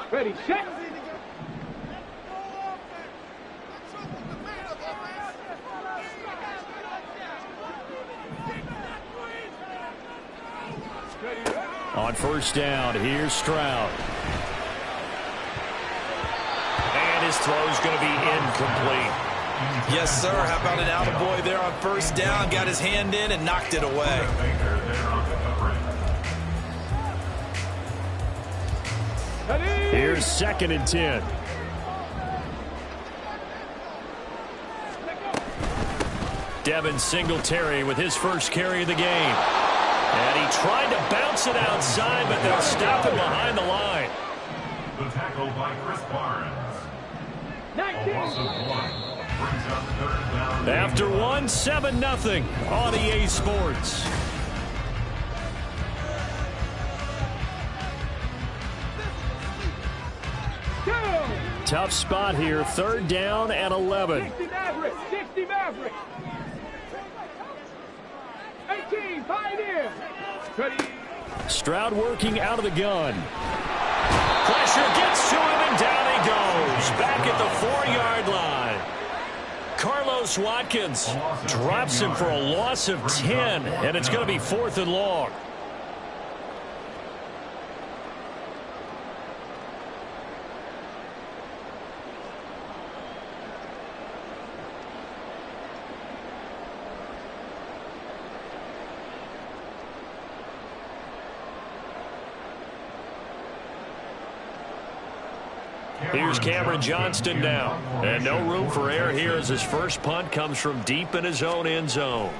Ready, set. On first down, here's Stroud. And his throw's going to be incomplete. Yes, sir. How about an attaboy there on first down? Got his hand in and knocked it away. Here's 2nd and 10. Devin Singletary with his first carry of the game. And he tried to bounce it outside, but they'll stop him behind the line. The tackle by Chris Barnes. A loss of 1. Brings up 3rd down. After 1, 7-0 on EA Sports. Tough spot here, 3rd down and 11. 60 Maverick, 60 Maverick. 18, pioneer. Ready. Stroud working out of the gun. Pressure gets to him and down he goes. Back at the 4-yard line. Carlos Watkins drops him for a loss of 10, and it's going to be 4th and long. Here's Cameron Johnston now. And no room for error here as his first punt comes from deep in his own end zone.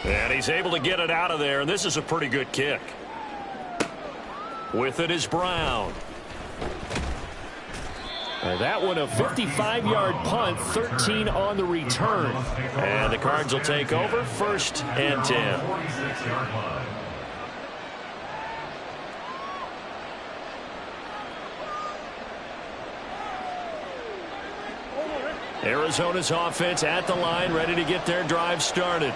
And he's able to get it out of there, and this is a pretty good kick. With it is Brown. And that one a 55-yard punt, 13 on the return. And the Cards will take over 1st and 10. 46-yard line. Arizona's offense at the line, ready to get their drive started.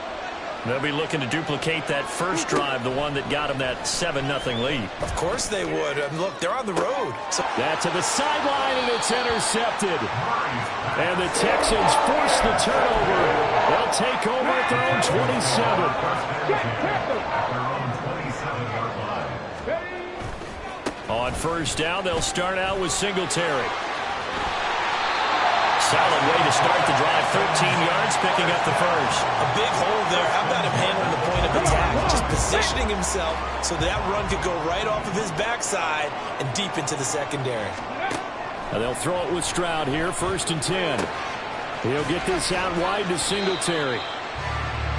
They'll be looking to duplicate that first drive, the one that got them that 7-0 lead. Of course they would. Look, they're on the road. So that to the sideline, and it's intercepted. And the Texans force the turnover. They'll take over at their own 27. On first down, they'll start out with Singletary. Solid way to start the drive, 13 yards, picking up the first. A big hole there. How about him handling the point of attack? Just positioning himself so that run could go right off of his backside and deep into the secondary. Now they'll throw it with Stroud here, 1st and 10. He'll get this out wide to Singletary.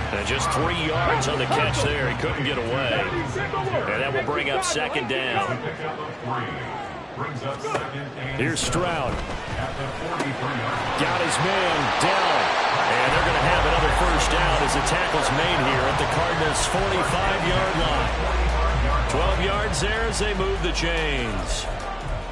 And just 3 yards on the catch there. He couldn't get away. And that will bring up 2nd down. Here's Stroud. Got his man down. And they're going to have another first down as the tackle's made here at the Cardinals' 45-yard line. 12 yards there as they move the chains.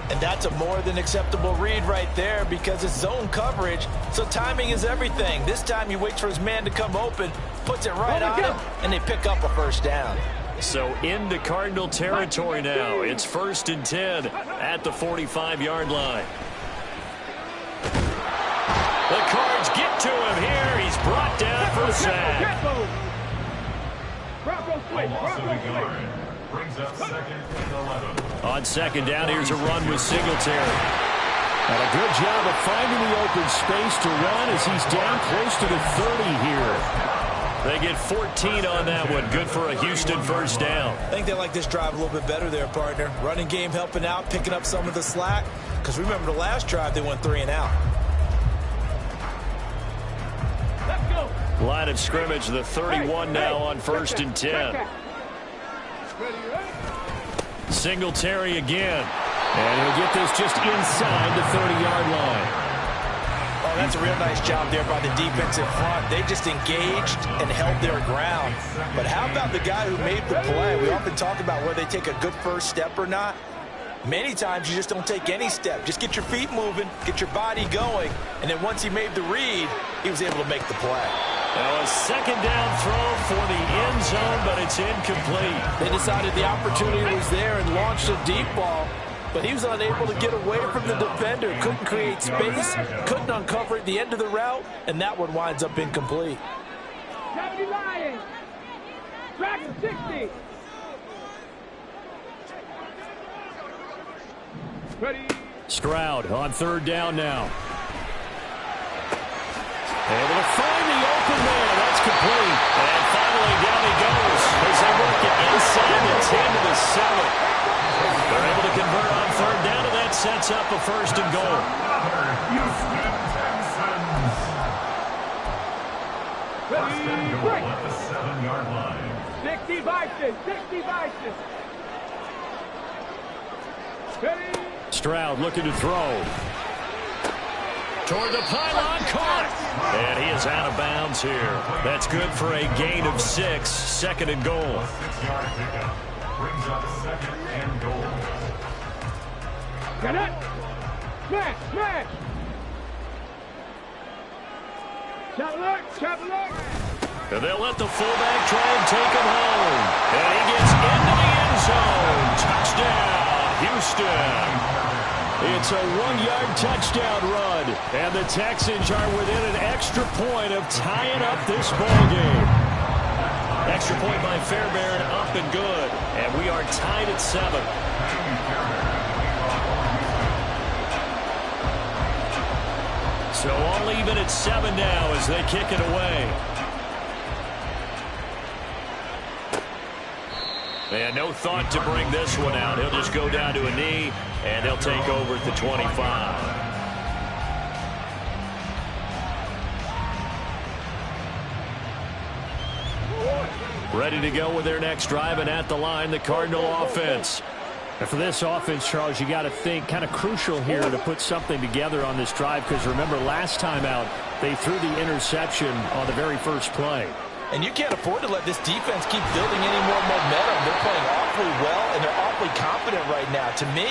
And that's a more than acceptable read right there because it's zone coverage, so timing is everything. This time he waits for his man to come open, puts it right on him, and they pick up a first down. So into Cardinal territory now. It's 1st and 10 at the 45-yard line. The Cards get to him here. He's brought down for a sack. Brings up 2nd and 11. On 2nd down, here's a run with Singletary. And a good job of finding the open space to run as he's down close to the 30 here. They get 14 on that one. Good for a Houston first down. I think they like this drive a little bit better there, partner. Running game helping out, picking up some of the slack. Because remember the last drive, they went 3 and out. Let's go. Line of scrimmage, the 31 now on 1st and 10. Singletary again. And he'll get this just inside the 30-yard line. Oh, that's a real nice job there by the defensive front. They just engaged and held their ground. But how about the guy who made the play? We often talk about whether they take a good first step or not. Many times you just don't take any step. Just get your feet moving, get your body going, and then once he made the read, he was able to make the play. Now a 2nd down throw for the end zone, but it's incomplete. They decided the opportunity was there and launched a deep ball. but he was unable to get away from the defender. Couldn't create space, couldn't uncover at the end of the route, and that one winds up incomplete. 70 Lions. Dragon 60. Ready. Stroud on third down now. Able to find the open man. That's complete. And finally down he goes as they work it inside the 10 to the 7. They're able to convert on third down, and that sets up a first and goal. Ready. At the 7-yard line. 60 Bison. 60 Bison. Ready. Stroud looking to throw. Toward the pylon, caught. And he is out of bounds here. That's good for a gain of 6. Second and goal. A 6-yard pickup brings up second and goal. Got it. Smash. Smash. Chop alert. And they'll let the fullback try and take him home. And he gets into the end zone. Touchdown, Houston. It's a 1-yard touchdown run. And the Texans are within an extra point of tying up this ball game. Extra point by Fairbairn, up and good. And we are tied at 7. So all even at 7 now as they kick it away. And no thought to bring this one out. He'll just go down to a knee, and he'll take over at the 25. Ready to go with their next drive, and at the line, the Cardinal offense. And for this offense, Charles, you got to think kind of crucial here to put something together on this drive, because remember last time out, they threw the interception on the very first play. And you can't afford to let this defense keep building any more momentum. They're playing awfully well, and they're awfully confident right now. To me,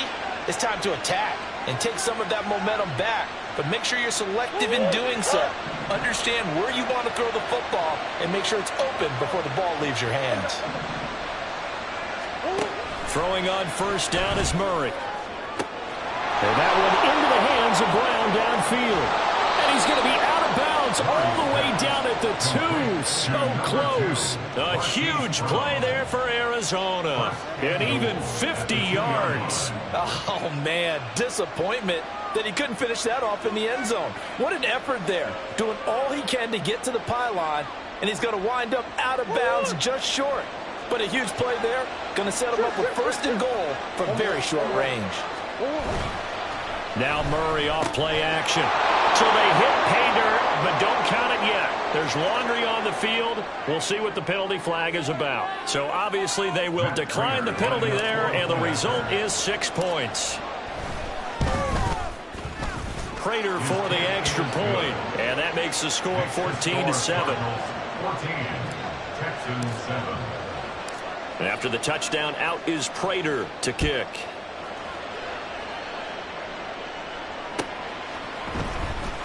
it's time to attack and take some of that momentum back. But make sure you're selective in doing so. Understand where you want to throw the football and make sure it's open before the ball leaves your hands. Throwing on first down is Murray. And that one into the hands of Brown downfield. And he's going to be out of bounds all the way down at the 2. So close. A huge play there for Arizona. And even 50 yards. Oh, man, disappointment that he couldn't finish that off in the end zone. What an effort there, doing all he can to get to the pylon, and he's going to wind up out of bounds just short. But a huge play there, going to set him up with first and goal from very short range. Now Murray off play action. So they hit pay dirt, but don't count it yet. There's laundry on the field. We'll see what the penalty flag is about. So obviously they will decline the penalty there, and the result is 6 points. Prater for the extra point, and that makes the score 14-7. 14, Texans 7. And after the touchdown, out is Prater to kick.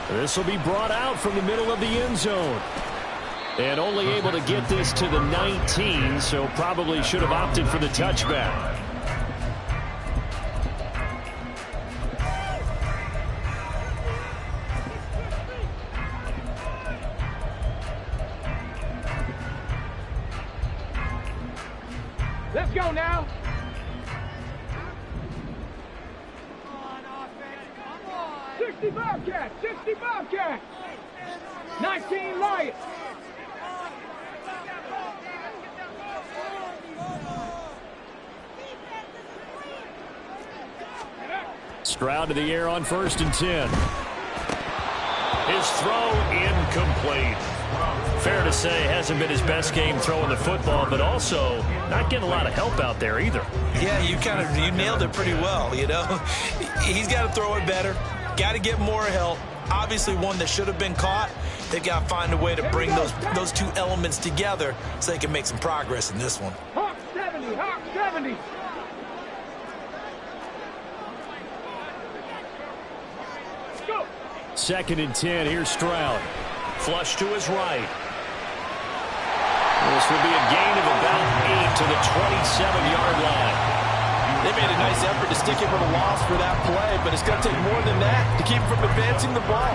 This will be brought out from the middle of the end zone. And only able to get this to the 19, so probably should have opted for the touchback. Let's go now. 60 Bobcats. 60 Bobcats. 19 Lions. Stroud to the air on first and 10. His throw incomplete. Fair to say, hasn't been his best game throwing the football, but also not getting a lot of help out there either. Yeah, you nailed it pretty well, you know. He's got to throw it better, got to get more help. Obviously one that should have been caught. They've got to find a way to bring those two elements together so they can make some progress in this one. Hawk 70, Hawk 70. Go. Second and 10, here's Stroud. Flush to his right. This will be a gain of about 8 to the 27-yard line. They made a nice effort to stick it with a loss for that play, but it's going to take more than that to keep him from advancing the ball.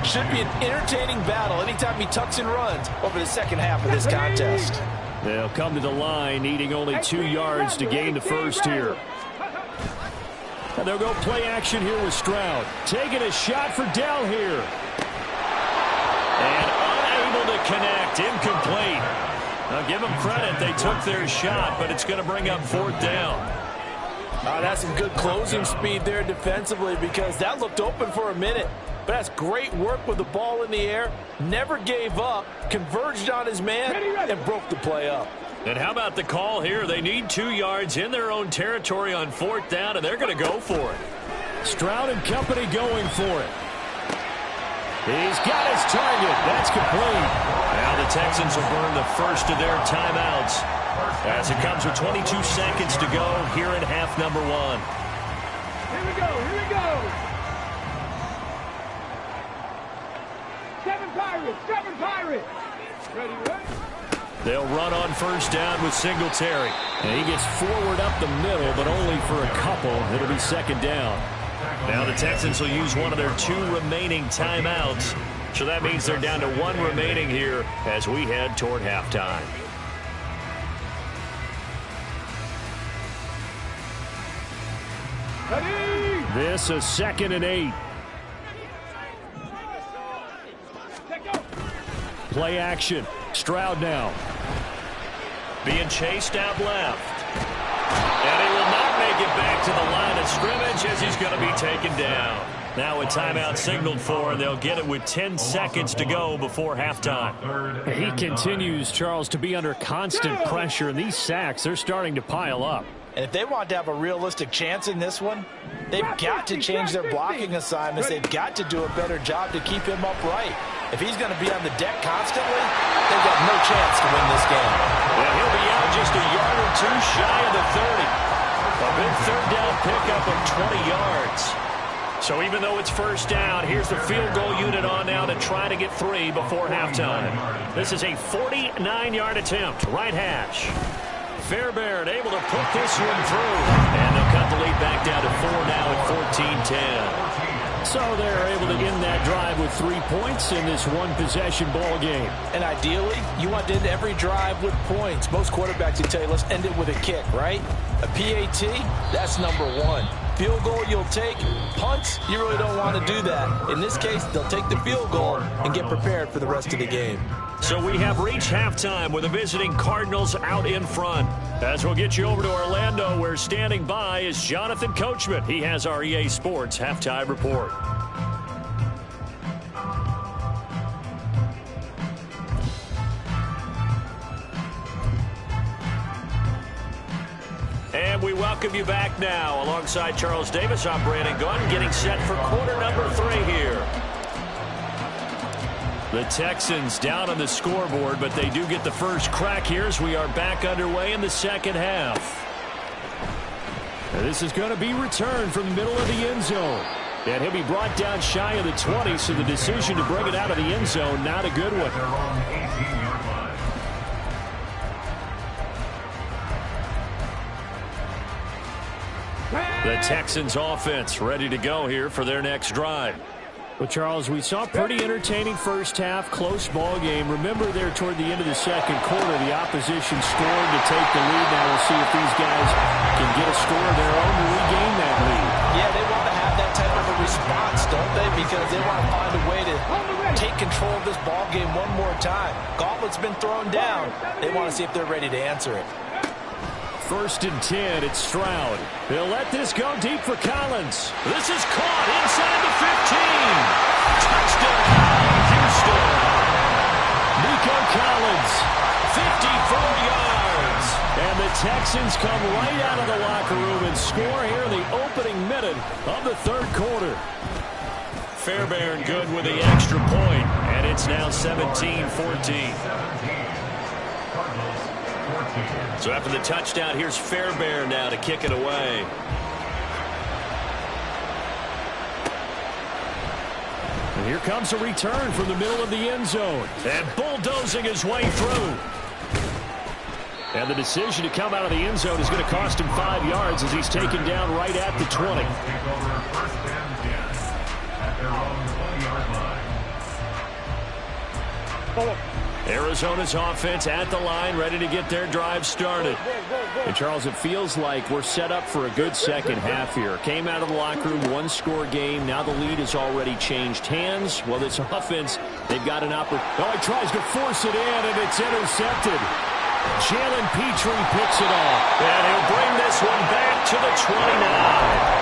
Should be an entertaining battle anytime he tucks and runs over the second half of this contest. They'll come to the line needing only 2 yards to gain the first here. And they'll go play action here with Stroud. Taking a shot for Dell here. And unable to connect. Incomplete. Now give them credit. They took their shot, but it's going to bring up 4th down. That's some good closing speed there defensively because that looked open for a minute. But that's great work with the ball in the air. Never gave up. Converged on his man and broke the play up. And how about the call here? They need 2 yards in their own territory on 4th down, and they're going to go for it. Stroud and company going for it. He's got his target. That's complete. Now the Texans will burn the first of their timeouts as it comes with 22 seconds to go here in half number 1. Here we go, here we go. 7 Pirates. Ready, ready. They'll run on first down with Singletary. And he gets forward up the middle, but only for a couple. It'll be 2nd down. Now the Texans will use one of their 2 remaining timeouts. So that means they're down to 1 remaining here as we head toward halftime. Ready. This is 2nd and 8. Play action. Stroud now. Being chased out left. And he will not make it back to the line of scrimmage as he's going to be taken down. Now a timeout signaled for, and they'll get it with 10 seconds to go before halftime. He continues, Charles, to be under constant pressure, and these sacks, they're starting to pile up. And if they want to have a realistic chance in this one, they've got to change their blocking assignments. They've got to do a better job to keep him upright. If he's going to be on the deck constantly, they've got no chance to win this game. And he'll be out just a yard or 2 shy of the 30. A big 3rd down pickup of 20 yards. So even though it's first down, here's the field goal unit on now to try to get 3 before halftime. This is a 49-yard attempt, right hash. Fairbairn able to put this one through. And they'll cut the lead back down to 4 now at 14-10. So they're able to end that drive with 3 points in this one-possession ball game. And ideally, you want to end every drive with points. Most quarterbacks will tell you, let's end it with a kick, right? A PAT, that's number 1. Field goal you'll take. Punts, you really don't want to do that. In this case, they'll take the field goal and get prepared for the rest of the game. So we have reached halftime with the visiting Cardinals out in front. As we'll get you over to Orlando, where standing by is Jonathan Coachman. He has our EA Sports halftime report. And we welcome you back now. Alongside Charles Davis, I'm Brandon Gunn, getting set for quarter number 3 here. The Texans down on the scoreboard, but they do get the first crack here as we are back underway in the second half. And this is going to be returned from the middle of the end zone. And he'll be brought down shy of the 20, so the decision to bring it out of the end zone, not a good one. The Texans offense ready to go here for their next drive. Well, Charles, we saw pretty entertaining first half, close ball game. Remember there toward the end of the second quarter, the opposition scored to take the lead. Now we'll see if these guys can get a score of their own to regain that lead. Yeah, they want to have that type of a response, don't they? Because they want to find a way to take control of this ball game one more time. Gauntlet's been thrown down. They want to see if they're ready to answer it. 1st and 10, it's Stroud. They'll let this go deep for Collins. This is caught inside the 15. Touchdown, Houston. Nico Collins, 54 yards. And the Texans come right out of the locker room and score here in the opening minute of the 3rd quarter. Fairbairn good with the extra point, and it's now 17-14. So after the touchdown, here's Fairbairn now to kick it away. And here comes a return from the middle of the end zone. And bulldozing his way through. And the decision to come out of the end zone is going to cost him 5 yards as he's taken down right at the 20. Take over first and 10 at their own 20-yard line. Arizona's offense at the line, ready to get their drive started. And, Charles, it feels like we're set up for a good second half here. Came out of the locker room, one-score game. Now the lead has already changed hands. Well, this offense, they've got an opportunity. Oh, he tries to force it in, and it's intercepted. Jalen Petrie picks it off. And he'll bring this one back to the 29.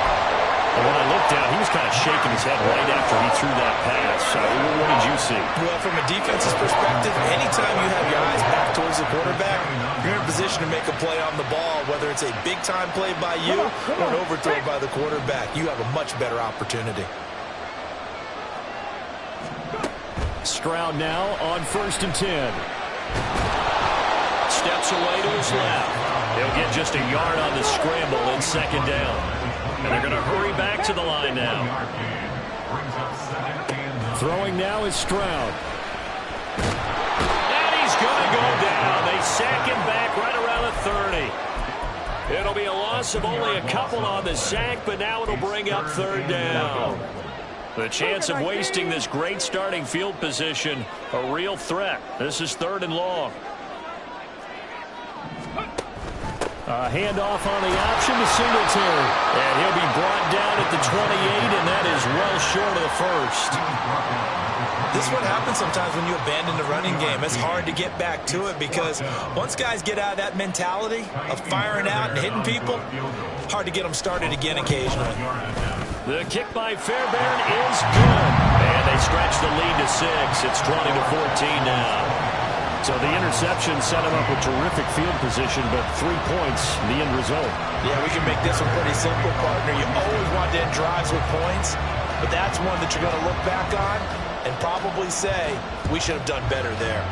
And when I looked down, he was kind of shaking his head right after he threw that pass. What did you see? Well, from a defense's perspective, anytime you have your eyes back towards the quarterback, you're in a position to make a play on the ball, whether it's a big-time play by you or an overthrow by the quarterback. You have a much better opportunity. Stroud now on 1st and 10. Steps away to his left. He'll get just a yard on the scramble in 2nd down. And they're going to hurry back to the line now. Throwing now is Stroud. And he's going to go down. They sack him back right around the 30. It'll be a loss of only a couple on the sack, but now it'll bring up 3rd down. The chance of wasting this great starting field position, a real threat. This is 3rd and long. Handoff on the option to Singletary. And he'll be brought down at the 28, and that is well short of the 1st. This is what happens sometimes when you abandon the running game. It's hard to get back to it because once guys get out of that mentality of firing out and hitting people, hard to get them started again occasionally. The kick by Fairbairn is good. And they stretch the lead to 6. It's 20-14 now. So the interception set him up with terrific field position, but 3 points, the end result. Yeah, we can make this one pretty simple, partner. You always want to end drives with points, but that's one that you're going to look back on and probably say, we should have done better there.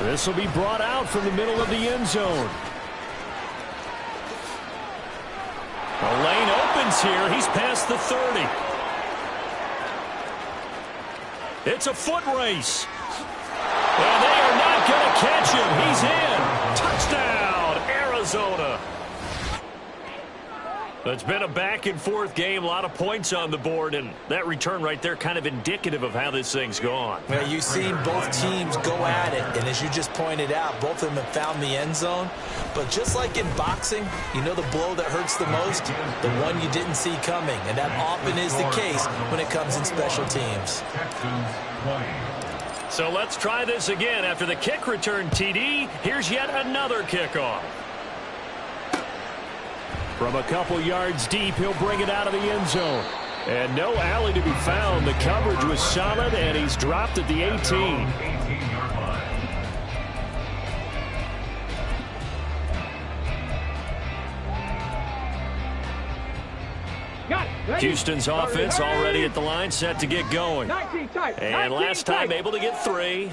This will be brought out from the middle of the end zone. The lane opens here. He's past the 30. It's a foot race. And they are not going to catch him. He's in. Touchdown, Arizona. It's been a back-and-forth game, a lot of points on the board, and that return right there kind of indicative of how this thing's gone. Well, you've seen both teams go at it, and as you just pointed out, both of them have found the end zone. But just like in boxing, you know the blow that hurts the most? The one you didn't see coming, and that often is the case when it comes in special teams. So let's try this again. After the kick return TD, here's yet another kickoff. From a couple yards deep, he'll bring it out of the end zone. And no alley to be found. The coverage was solid, and he's dropped at the 18. Houston's offense already at the line, set to get going. And last time able to get 3.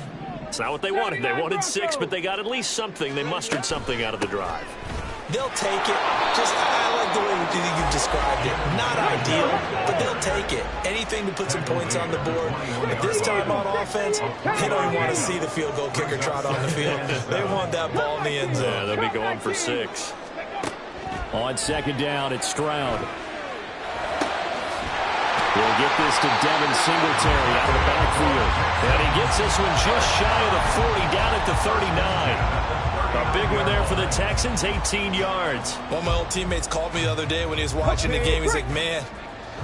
It's not what they wanted. They wanted 6, but they got at least something. They mustered something out of the drive. They'll take it. I like the way you described it. Not ideal, but they'll take it. Anything to put some points on the board. But this time on offense, they don't even want to see the field goal kicker trot on the field. They want that ball in the end zone. Yeah, they'll be going for 6. On 2nd down, it's Stroud. He'll get this to Devin Singletary out of the backfield. And he gets this one just shy of the 40, down at the 39. A big one there for the Texans, 18 yards. One of my old teammates called me the other day when he was watching the game. He's like, man,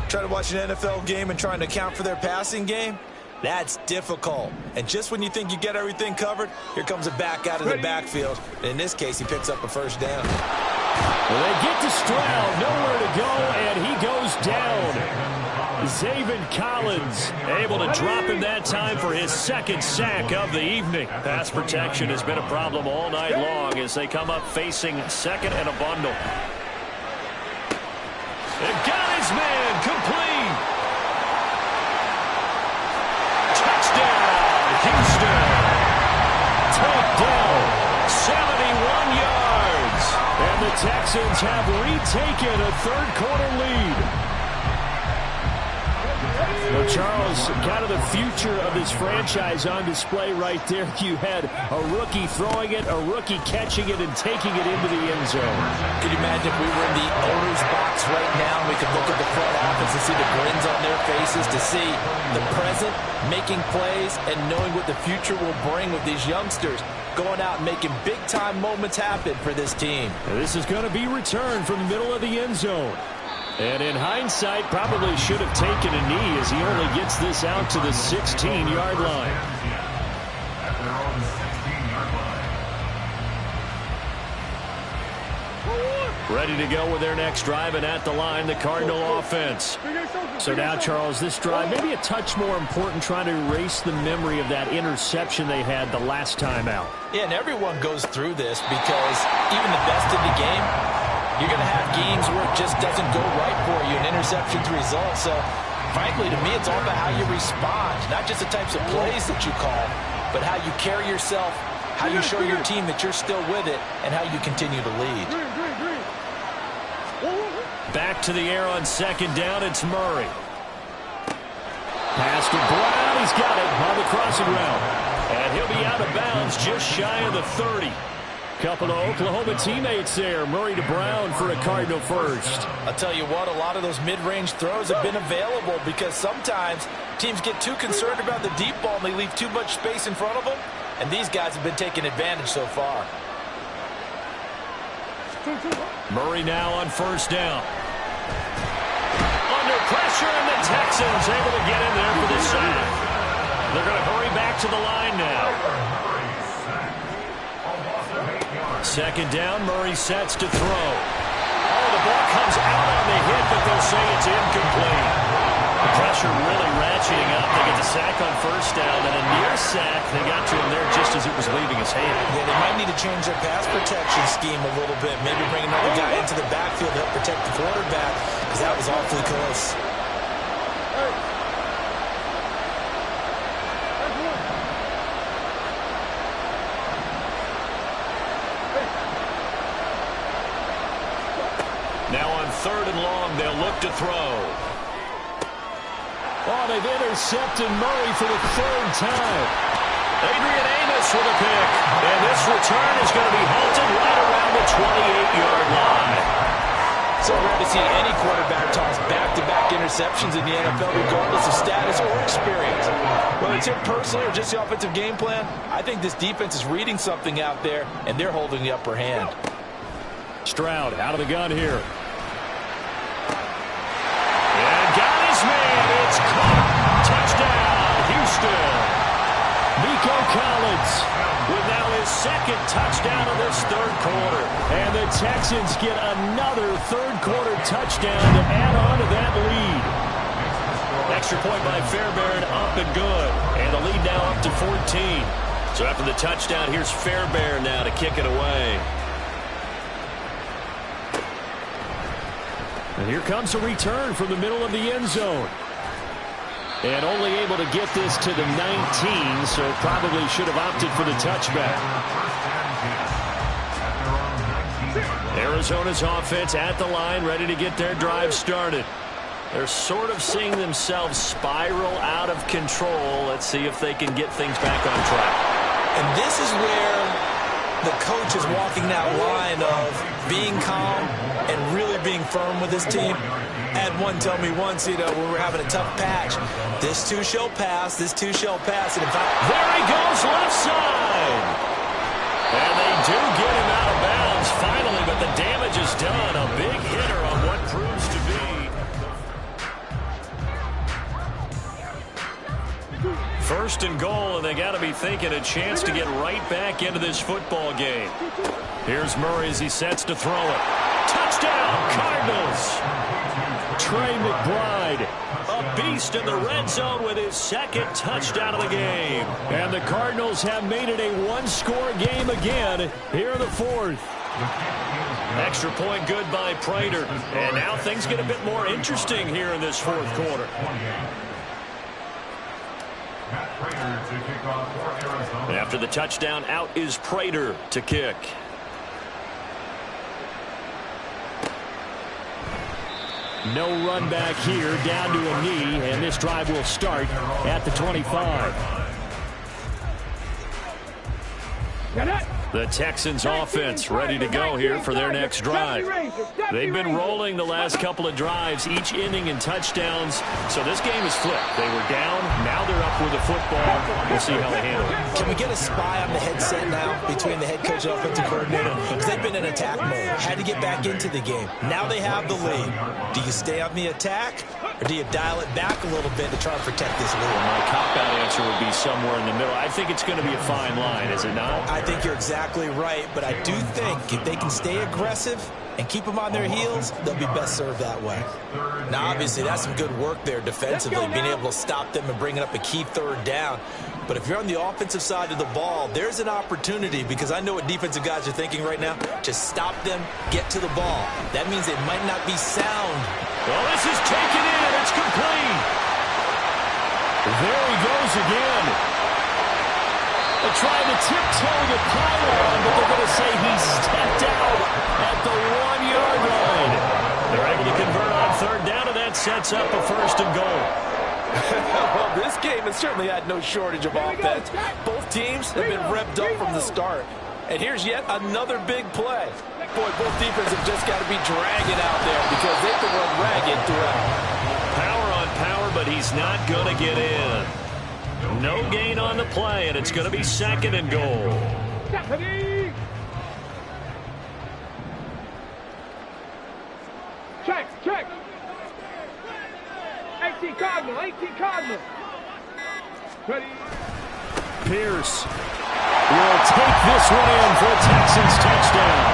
trying to watch an NFL game and trying to account for their passing game, that's difficult. And just when you think you get everything covered, here comes a back out of the backfield. And in this case, he picks up a 1st down. Well, they get to Stroud, nowhere to go, and he goes down. Zaven Collins able to drop him that time for his 2nd sack of the evening. Pass protection has been a problem all night long as they come up facing 2nd and a bundle. It got his man complete. Touchdown, Houston. Takedown, 71 yards. And the Texans have retaken a 3rd quarter lead. Well, Charles, kind of the future of this franchise on display right there. You had a rookie throwing it, a rookie catching it, and taking it into the end zone. Could you imagine if we were in the owner's box right now? We could look at the front office and see the grins on their faces, to see the present making plays and knowing what the future will bring with these youngsters going out and making big-time moments happen for this team. And this is going to be returned from the middle of the end zone. And in hindsight, probably should have taken a knee as he only gets this out to the 16-yard line. At their own 16-yard line. Ready to go with their next drive, and at the line, the Cardinal offense. So now, Charles, this drive maybe a touch more important, trying to erase the memory of that interception they had the last time out. Yeah, and everyone goes through this because even the best in the game, you're going to have games where it just doesn't go right for you, and interceptions result. So, frankly, to me, it's all about how you respond, not just the types of plays that you call, but how you carry yourself, how you show your team that you're still with it, and how you continue to lead. Back to the air on second down, it's Murray. Pass to Brown, he's got it on the crossing route. And he'll be out of bounds just shy of the 30. Couple of Oklahoma teammates there. Murray to Brown for a Cardinal first. I'll tell you what, a lot of those mid-range throws have been available because sometimes teams get too concerned about the deep ball and they leave too much space in front of them. And these guys have been taking advantage so far. Murray now on first down. Under pressure, and the Texans able to get in there for the sack. They're going to hurry back to the line now. Second down, Murray sets to throw. Oh, the ball comes out on the hit, but they'll say it's incomplete. The pressure really ratcheting up. They get the sack on first down, and a near sack. They got to him there just as it was leaving his hand. Yeah, they might need to change their pass protection scheme a little bit. Maybe bring another guy into the backfield to help protect the quarterback, because that was awfully close. Now on third and long, they'll look to throw. Oh, they've intercepted Murray for the third time. Adrian Amos with a pick. And this return is going to be halted right around the 28-yard line. So rare to see any quarterback toss back-to-back interceptions in the NFL, regardless of status or experience. Whether it's him personally or just the offensive game plan, I think this defense is reading something out there, and they're holding the upper hand. Stroud out of the gun here. And got his man. It's caught. Touchdown, Houston. Nico Collins with now his second touchdown of this third quarter. And the Texans get another third-quarter touchdown to add on to that lead. Extra point by Fairbairn, up and good. And the lead now up to 14. So after the touchdown, here's Fairbairn now to kick it away. And here comes a return from the middle of the end zone. And only able to get this to the 19, so probably should have opted for the touchback. Arizona's offense at the line, ready to get their drive started. They're sort of seeing themselves spiral out of control. Let's see if they can get things back on track. And this is where the coach is walking that line of being calm and really being firm with his team. Had one tell me once, when we're having a tough patch, this too shall pass, this too shall pass. And in fact, there he goes, left side. And they do get him out of bounds finally, but the damage is done. A big hitter on what proves to be first and goal, and they got to be thinking a chance to get right back into this football game. Here's Murray as he sets to throw it. Touchdown, Cardinals. Trey McBride, a beast in the red zone with his second touchdown of the game. And the Cardinals have made it a one-score game again here in the fourth. Extra point good by Prater. And now things get a bit more interesting here in this fourth quarter. After the touchdown, out is Prater to kick. No run back here, down to a knee, and this drive will start at the 25. The Texans offense ready to go here for their next drive. They've been rolling the last couple of drives, each inning in touchdowns, so this game is flipped. They were down, now they're up with the football. We'll see how they handle it. Can we get a spy on the headset now between the head coach and offensive coordinator? Because they've been in attack mode, had to get back into the game. Now they have the lead. Do you stay on the attack, or do you dial it back a little bit to try and protect this lead? Well, my cop-out answer would be somewhere in the middle. I think it's going to be a fine line, is it not? I think you're exactly right, but I do think if they can stay aggressive and keep them on their heels, they'll be best served that way. Now, obviously, that's some good work there defensively, being able to stop them and bringing up a key third down. But if you're on the offensive side of the ball, there's an opportunity, because I know what defensive guys are thinking right now. Just stop them, get to the ball. That means they might not be sound. Well, this is taken in. It's complete. There he goes again. They're trying to tiptoe the pylon, but they're going to say he stepped out at the 1-yard line. They're able to convert on third down, and that sets up a first and goal. Well, this game has certainly had no shortage of offense. Both teams have been revved up from the start. And here's yet another big play. Boy, both defenses have just got to be dragging out there because they can run ragged throughout. Power on power, but he's not going to get in. No gain on the play, and it's going to be second and goal. Check. 18 Cardinal. Ready. Pierce will take this one in for a Texans touchdown.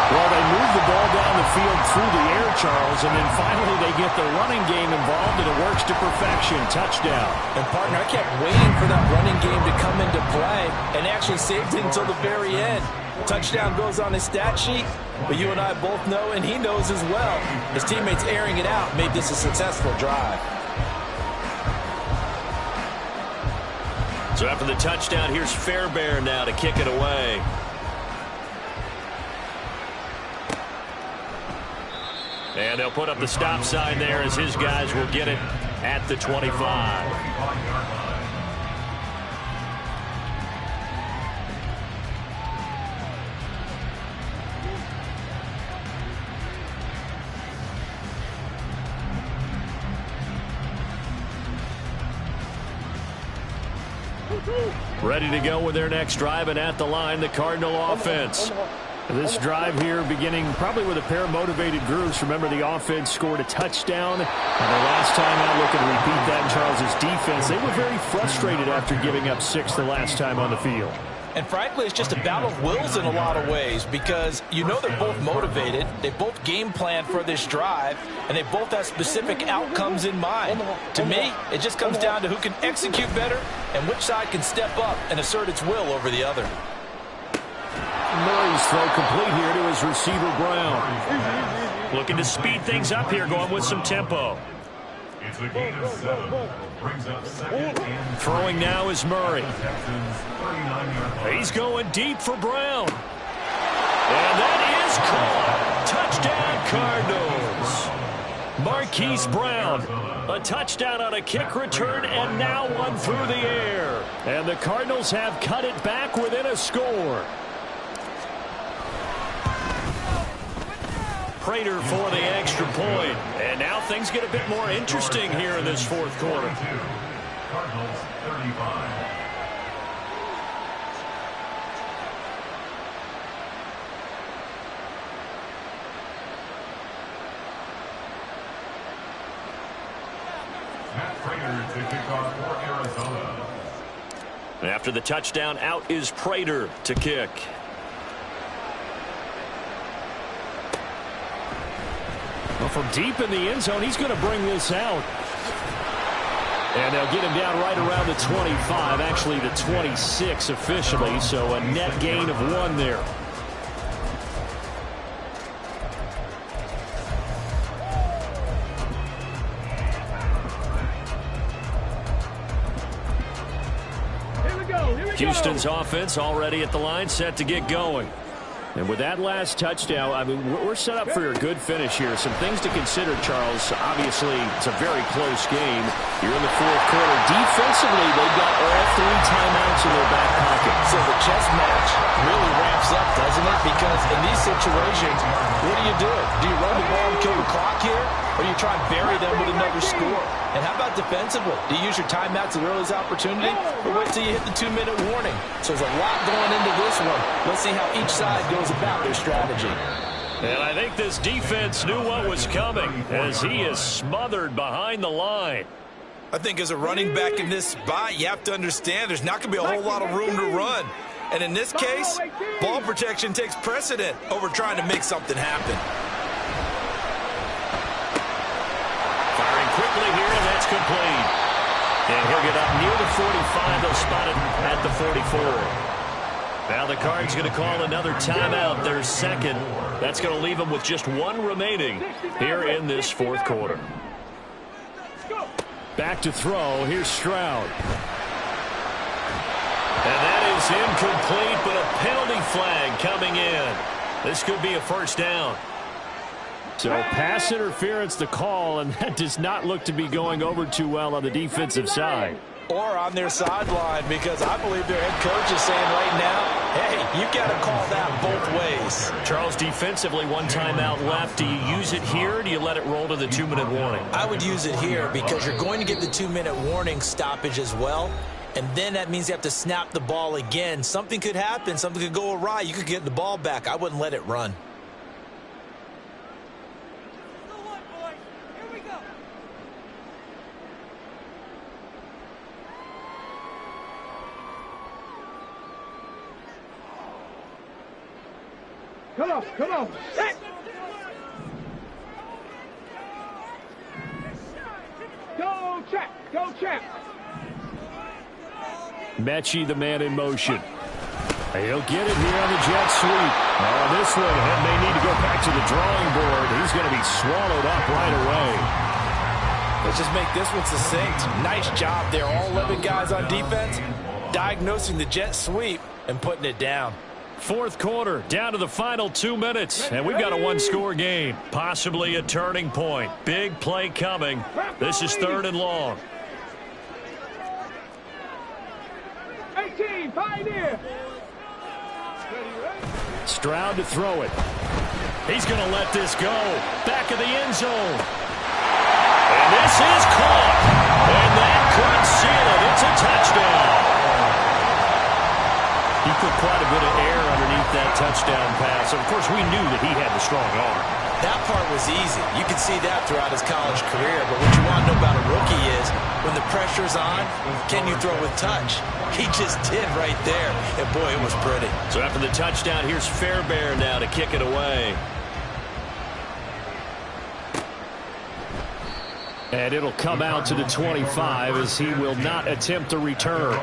Well, they move the ball down the field through the air, Charles, and then finally they get the running game involved, and it works to perfection. Touchdown. And, partner, I kept waiting for that running game to come into play and actually saved it until the very end. Touchdown goes on his stat sheet, but you and I both know, and he knows as well, his teammates airing it out made this a successful drive. So after the touchdown, here's Fairbairn now to kick it away. And they'll put up the stop sign there as his guys will get it at the 25. Ready to go with their next drive, and at the line, the Cardinal offense. This drive here beginning probably with a pair of motivated groups. Remember, the offense scored a touchdown. And the last time out, looking to repeat that in Charles's defense. They were very frustrated after giving up 6 the last time on the field. And frankly, it's just a battle of wills in a lot of ways, because you know they're both motivated. They both game plan for this drive, and they both have specific outcomes in mind. To me, it just comes down to who can execute better and which side can step up and assert its will over the other. Murray's throw complete here to his receiver, Brown. Looking to speed things up here, going with some tempo. It's a gain of 7. Brings up second and Throwing now is Murray. Texans 39-yard line. He's going deep for Brown. And that is caught. Touchdown, Cardinals. Marquise Brown. A touchdown on a kick return, and now one through the air. And the Cardinals have cut it back within a score. Prater for the extra point. And now things get a bit more interesting here in this fourth quarter. Cardinals 35. Matt Prater to kick off for Arizona. After the touchdown, out is Prater to kick. Well, from deep in the end zone, he's going to bring this out. And they'll get him down right around the 25, actually the 26 officially, so a net gain of 1 there. Houston's offense already at the line, set to get going. And with that last touchdown, I mean, we're set up for a good finish here. Some things to consider, Charles. Obviously, it's a very close game. You're in the fourth quarter. Defensively, they've got all 3 timeouts in their back pocket. So the chess match really ramps up, doesn't it? Because in these situations, what do? Do you run the ball and kill the clock here? Or do you try and bury them with another score? And how about defensively? Do you use your timeouts at the earliest opportunity? Or wait till you hit the 2-minute warning? So there's a lot going into this one. Let's see how each side goes about their strategy. And I think this defense knew what was coming as he is smothered behind the line. I think as a running back in this spot, you have to understand there's not going to be a whole lot of room to run. And in this case, ball protection takes precedent over trying to make something happen. Firing quickly here, and that's complete. And he'll get up near the 45. They'll spot it at the 44. Now the Cards going to call another timeout, their second. That's going to leave them with just 1 remaining here in this fourth quarter. Back to throw. Here's Stroud. And that is incomplete, but a penalty flag coming in. This could be a first down. So pass interference the call, and that does not look to be going over too well on the defensive side. Or on their sideline, because I believe their head coach is saying right now, hey, you've got to call that both ways. Charles, defensively, 1 timeout left. Do you use it here, or do you let it roll to the 2-minute warning? I would use it here because you're going to get the 2-minute warning stoppage as well. And then that means you have to snap the ball again. Something could happen. Something could go awry. You could get the ball back. I wouldn't let it run. Come on. Hey. Go, champ. Mechie, the man in motion. He'll get it here on the jet sweep. Oh, this one may need to go back to the drawing board. He's going to be swallowed up right away. Let's just make this one succinct. Nice job there. All 11 guys on defense diagnosing the jet sweep and putting it down. Fourth quarter, down to the final 2 minutes, and we've got a 1-score game. Possibly a turning point. Big play coming. This is 3rd and long. 18, pioneer. Stroud to throw it. He's going to let this go. Back of the end zone. And this is caught. And that could seal it. It's a touchdown. He put quite a bit of air underneath that touchdown pass. Of course, we knew that he had the strong arm. That part was easy. You can see that throughout his college career. But what you want to know about a rookie is when the pressure's on, can you throw with touch? He just did right there. And, boy, it was pretty. So after the touchdown, here's Fairbairn now to kick it away. And it'll come out to the 25 as he will not attempt to return.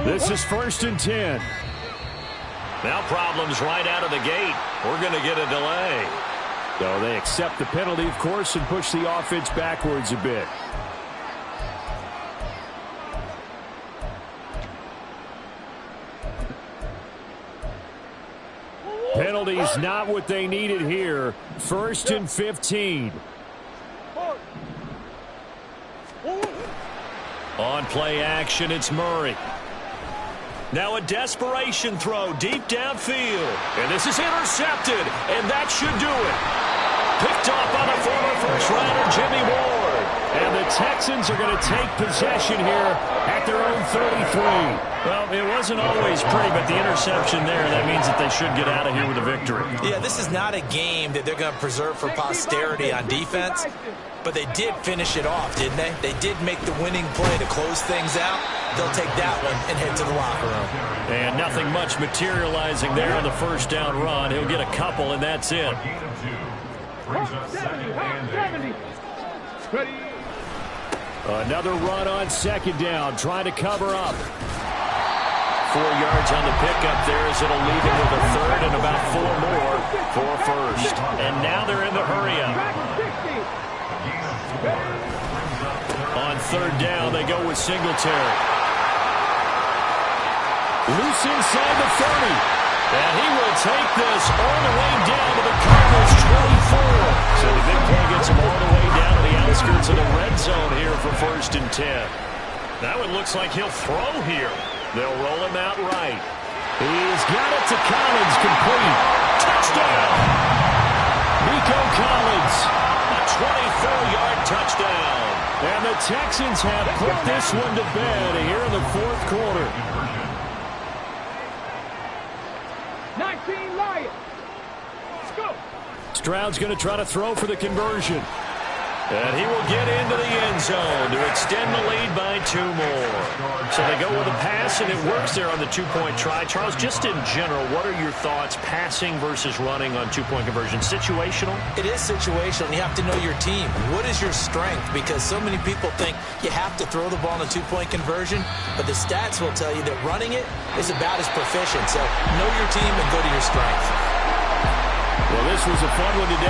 This is 1st and 10. Now problems right out of the gate. We're going to get a delay. So they accept the penalty, of course, and push the offense backwards a bit. Penalty's not what they needed here. 1st and 15. On play action, it's Murray. Now a desperation throw deep downfield. And this is intercepted, and that should do it. Picked off by the former first-rounder Jimmy Ward. And the Texans are going to take possession here at their own 33. Well, it wasn't always pretty, but the interception there, that means that they should get out of here with a victory. Yeah, this is not a game that they're going to preserve for posterity on defense, but they did finish it off, didn't they? They did make the winning play to close things out. They'll take that one and head to the locker room. And nothing much materializing there on the first down run. He'll get a couple, and that's it. Another run on second down, trying to cover up. 4 yards on the pickup there as it'll leave him with a third and about 4 more for first. And now they're in the hurry-up. On third down, they go with Singletary. Loose inside the 30. And he will take this all the way down to the Cardinals' 24. So the big play gets him all the way down to the outskirts of the red zone here for 1st and 10. Now it looks like he'll throw here. They'll roll him out right. He's got it to Collins, complete. Touchdown! Nico Collins, a 24-yard touchdown. And the Texans have put this one to bed here in the 4th quarter. 19 Lions. Let's go. Stroud's going to try to throw for the conversion. And he will get into the end zone to extend the lead by 2 more. So they go with a pass, and it works there on the 2-point try. Charles, just in general, what are your thoughts passing versus running on 2-point conversion? Situational? It is situational. You have to know your team. What is your strength? Because so many people think you have to throw the ball in a 2-point conversion, but the stats will tell you that running it is about as proficient. So know your team and go to your strength. Well, this was a fun one today.